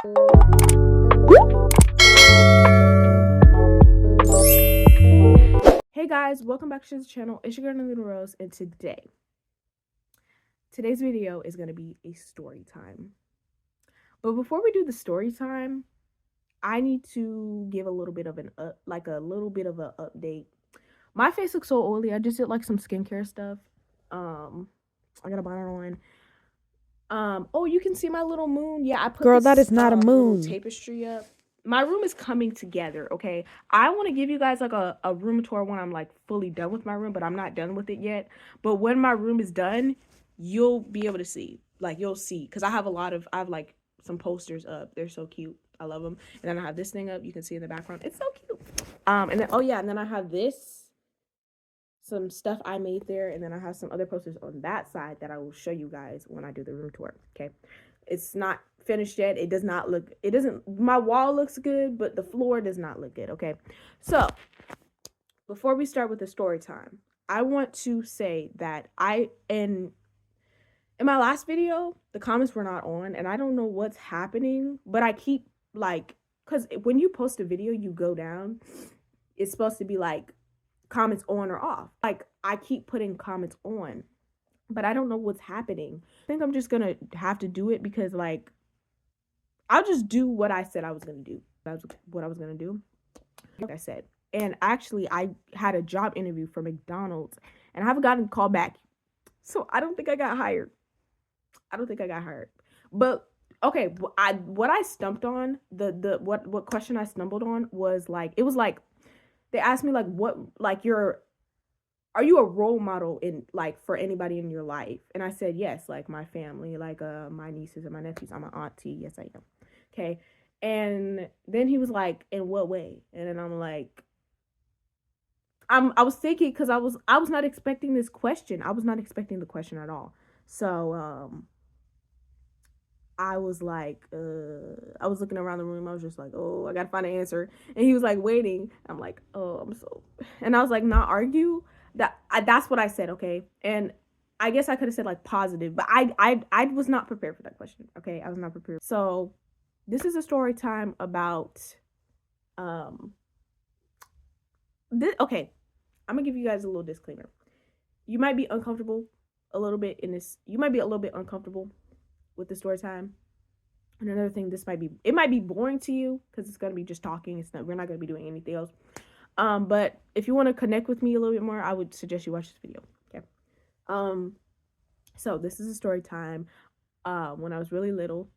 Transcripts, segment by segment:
Hey guys, welcome back to the channel. It's your girl Nude Rose, and today's video is going to be a story time. But before we do the story time, I need to give a little bit of an update. My face looks so oily. I just did like some skincare stuff. I got a bonnet on. Oh, you can see my little moon. Yeah, I put Girl, that is not a moon. little tapestry up. My room is coming together, okay? I want to give you guys like a room tour when I'm like fully done with my room, but I'm not done with it yet. But when my room is done, you'll be able to see. Like, you'll see. Because I have like some posters up. They're so cute. I love them. And then I have this thing up. You can see in the background. It's so cute. And then, oh yeah, and then I have some stuff I made there. And then I have some other posters on that side that I will show you guys when I do the room tour, okay? It's not finished yet. My wall looks good, but the floor does not look good, okay? So before we start with the story time, I want to say that in my last video, the comments were not on, and I don't know what's happening, but I keep like, because when you post a video, you go down, it's supposed to be like comments on or off. Like, I keep putting comments on, but I don't know what's happening. I think I'm just gonna have to do it because, like, I'll just do what I said I was gonna do. That's what I was gonna do, like I said. And actually, I had a job interview for McDonald's, and I haven't gotten a call back. So I don't think I got hired. But okay, what I stumped on, what question I stumbled on was like, it was like, they asked me like, what, like, are you a role model in, like, for anybody in your life? And I said, yes, like my family, like my nieces and my nephews. I'm an auntie. Yes, I am. Okay. And then he was like, in what way? And then I'm like, I was thinking, because I was not expecting this question. I was not expecting the question at all. So I was like, I was looking around the room. I was just like, oh, I gotta find an answer. And he was like waiting. I'm like, oh, and I was like, not argue. That's what I said, okay? And I guess I could have said like positive, but I was not prepared for that question, okay? I was not prepared. So this is a story time about okay, I'm gonna give you guys a little disclaimer. You might be uncomfortable a little bit in this. You might be a little bit uncomfortable with the story time. And another thing, it might be boring to you because it's gonna be just talking. We're not gonna be doing anything else. But if you want to connect with me a little bit more, I would suggest you watch this video. Okay. So this is a story time. When I was really little,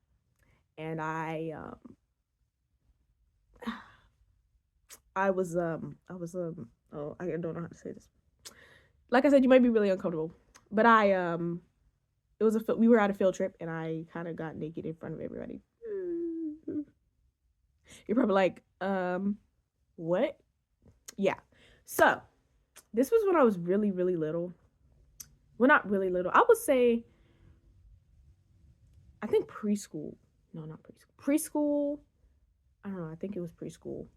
and I was oh, I don't know how to say this. Like I said, you might be really uncomfortable, but we were at a field trip, and I kind of got naked in front of everybody. You're probably like, what? Yeah. So this was when I was really, really little. Well, not really little. I would say, I think preschool. No, not preschool. Preschool. I don't know. I think it was preschool.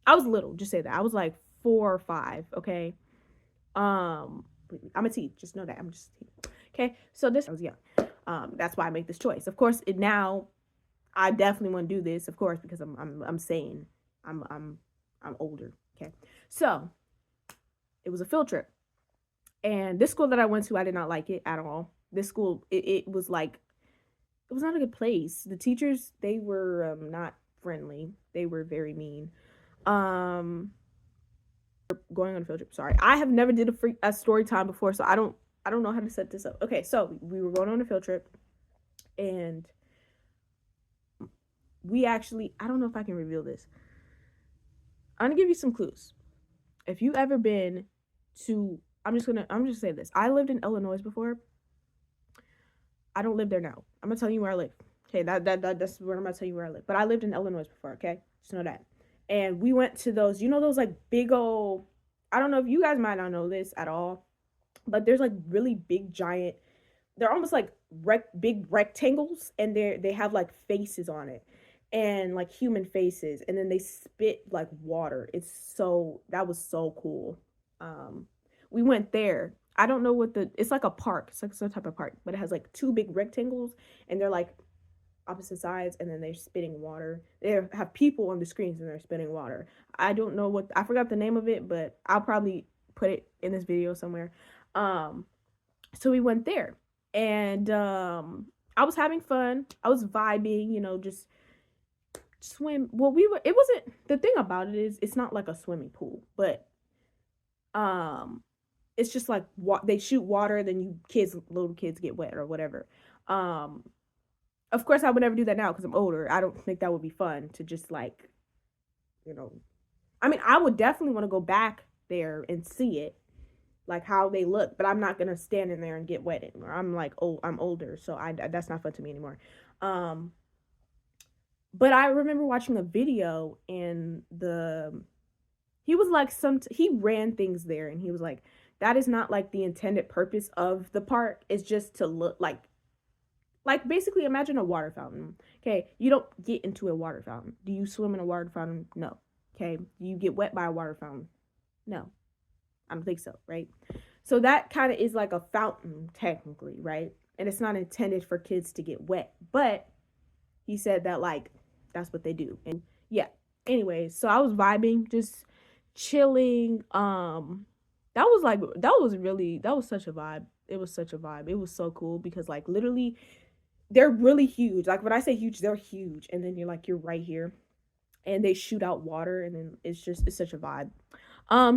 I was little. Just say that. I was like 4 or 5. Okay. I'm a teen. Just know that. I'm just a teen. Okay. So I was young. That's why I make this choice. Of course, now I definitely want to do this, of course, because I'm sane. I'm older. Okay. So it was a field trip. And this school that I went to, I did not like it at all. This school, it was like, it was not a good place. The teachers, they were not friendly. They were very mean. Going on a field trip. Sorry, I have never did a story time before, so I don't know how to set this up. Okay, so we were going on a field trip, and we actually, I don't know if I can reveal this. I'm gonna give you some clues. If you ever been to, I'm just gonna say this. I lived in Illinois before. I don't live there now. I'm gonna tell you where I live. Okay, that's where I'm gonna tell you where I live. But I lived in Illinois before. Okay, just know that. And we went to those, those like big old, I don't know if you guys might not know this at all, but there's like really big giant, they're almost like big rectangles, and they have like faces on it, and like human faces, and then they spit like water. That was so cool. We went there. I don't know it's like a park. It's like some type of park, but it has like 2 big rectangles, and they're like opposite sides, and then they're spitting water. They have people on the screens and they're spitting water. I don't know what, I forgot the name of it, but I'll probably put it in this video somewhere. Um, so we went there, and I was having fun. I was vibing, you know, just swim. Well, we were. It wasn't, the thing about it is it's not like a swimming pool, but um, it's just like they shoot water, then little kids get wet or whatever. Um, of course, I would never do that now because I'm older. I don't think that would be fun to just like, you know. I mean, I would definitely want to go back there and see it, like how they look, but I'm not gonna stand in there and get wet anymore. I'm like, oh, I'm older, so that's not fun to me anymore. Um, but I remember watching a video, and he was like, he ran things there, and he was like, that is not like the intended purpose of the park. It's just to look like basically imagine a water fountain. Okay, you don't get into a water fountain. Do you swim in a water fountain? No. Okay, do you get wet by a water fountain? No, I don't think so, right? So that kind of is like a fountain technically, right? And it's not intended for kids to get wet, but he said that like that's what they do. And yeah, anyways, so I was vibing, just chilling. That was like, that was such a vibe. It was such a vibe. It was so cool because like literally they're really huge. Like when I say huge, they're huge. And then you're right here, and they shoot out water, and then it's such a vibe.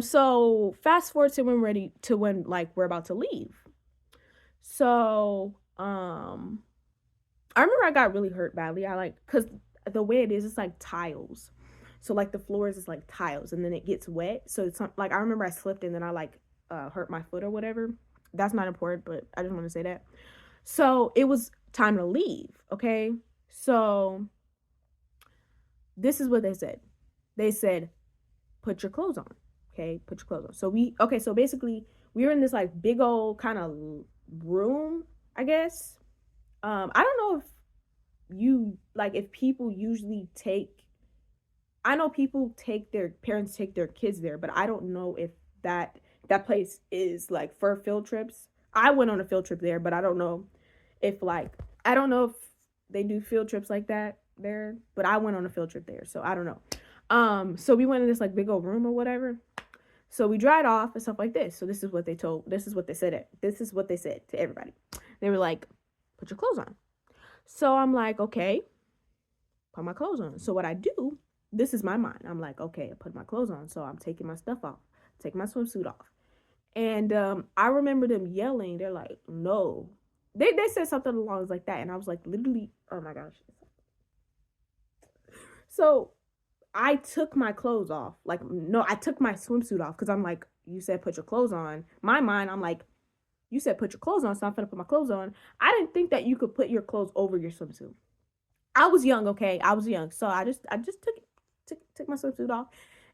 So fast forward to when like we're about to leave. So I remember I got really hurt badly. I like, cause the way it is, it's like tiles. So like the floors is like tiles, and then it gets wet. So it's not, like I remember I slipped, and then I like hurt my foot or whatever. That's not important, but I just want to say that. So it was time to leave. Okay, so this is what they said. They said, put your clothes on. Okay, put your clothes on. So basically we were in this like big old kind of room, I guess. I don't know if people usually I know parents take their kids there, but I don't know if that place is like for field trips. I went on a field trip there, but I don't know if they do field trips like that there, but I went on a field trip there, so I don't know. So we went in this like big old room or whatever. So we dried off and stuff like this. So this is what they said to everybody. They were like, put your clothes on. So I'm like, okay, put my clothes on. So what I do, this is my mind. I'm like, okay, I put my clothes on. So I'm taking my stuff off, taking my swimsuit off. And I remember them yelling. They're like, no. They said something along the lines like that. And I was like, literally, oh my gosh. So I took my clothes off. Like, no, I took my swimsuit off because I'm like, you said put your clothes on. My mind, I'm like, you said put your clothes on, so I'm finna put my clothes on. I didn't think that you could put your clothes over your swimsuit. I was young, okay? I was young. So I just took my swimsuit off.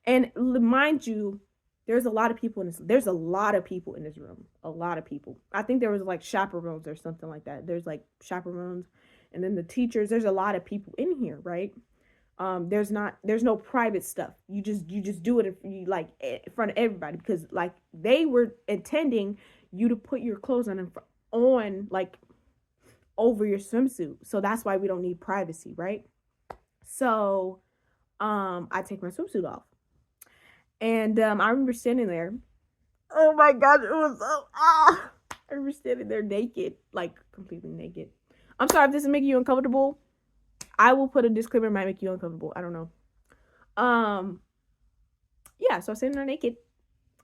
And mind you, there's a lot of people in this room. A lot of people. I think there was like chaperones or something like that. There's like chaperones, and then the teachers. There's a lot of people in here, right? There's no private stuff. You just do it in front of everybody, because like they were intending you to put your clothes on like over your swimsuit. So that's why we don't need privacy, right? So I take my swimsuit off, and I remember standing there. Oh my god, it was so I remember standing there naked, like completely naked. I'm sorry if this is making you uncomfortable. I will put a disclaimer, it might make you uncomfortable. I don't know. Yeah, so I'm sitting there naked,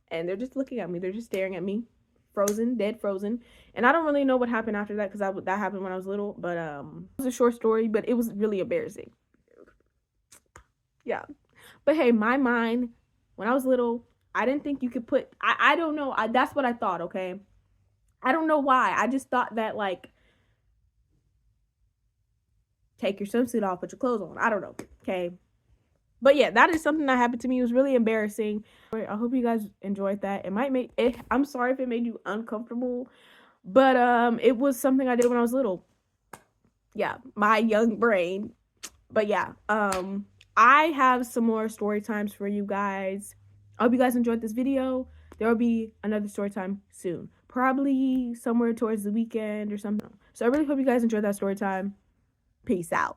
and they're just looking at me. They're just staring at me, frozen, dead frozen. And I don't really know what happened after that, because that happened when I was little. But it was a short story, but it was really embarrassing. Yeah. But hey, my mind, when I was little, I didn't think you could put, I don't know. That's what I thought, okay? I don't know why. I just thought that, like, take your swimsuit off, put your clothes on. I don't know, okay? But yeah, that is something that happened to me. It was really embarrassing. I hope you guys enjoyed that. It might make it, I'm sorry if it made you uncomfortable, but it was something I did when I was little. Yeah, my young brain. But yeah, I have some more story times for you guys. I hope you guys enjoyed this video. There will be another story time soon, probably somewhere towards the weekend or something. So I really hope you guys enjoyed that story time. Peace out.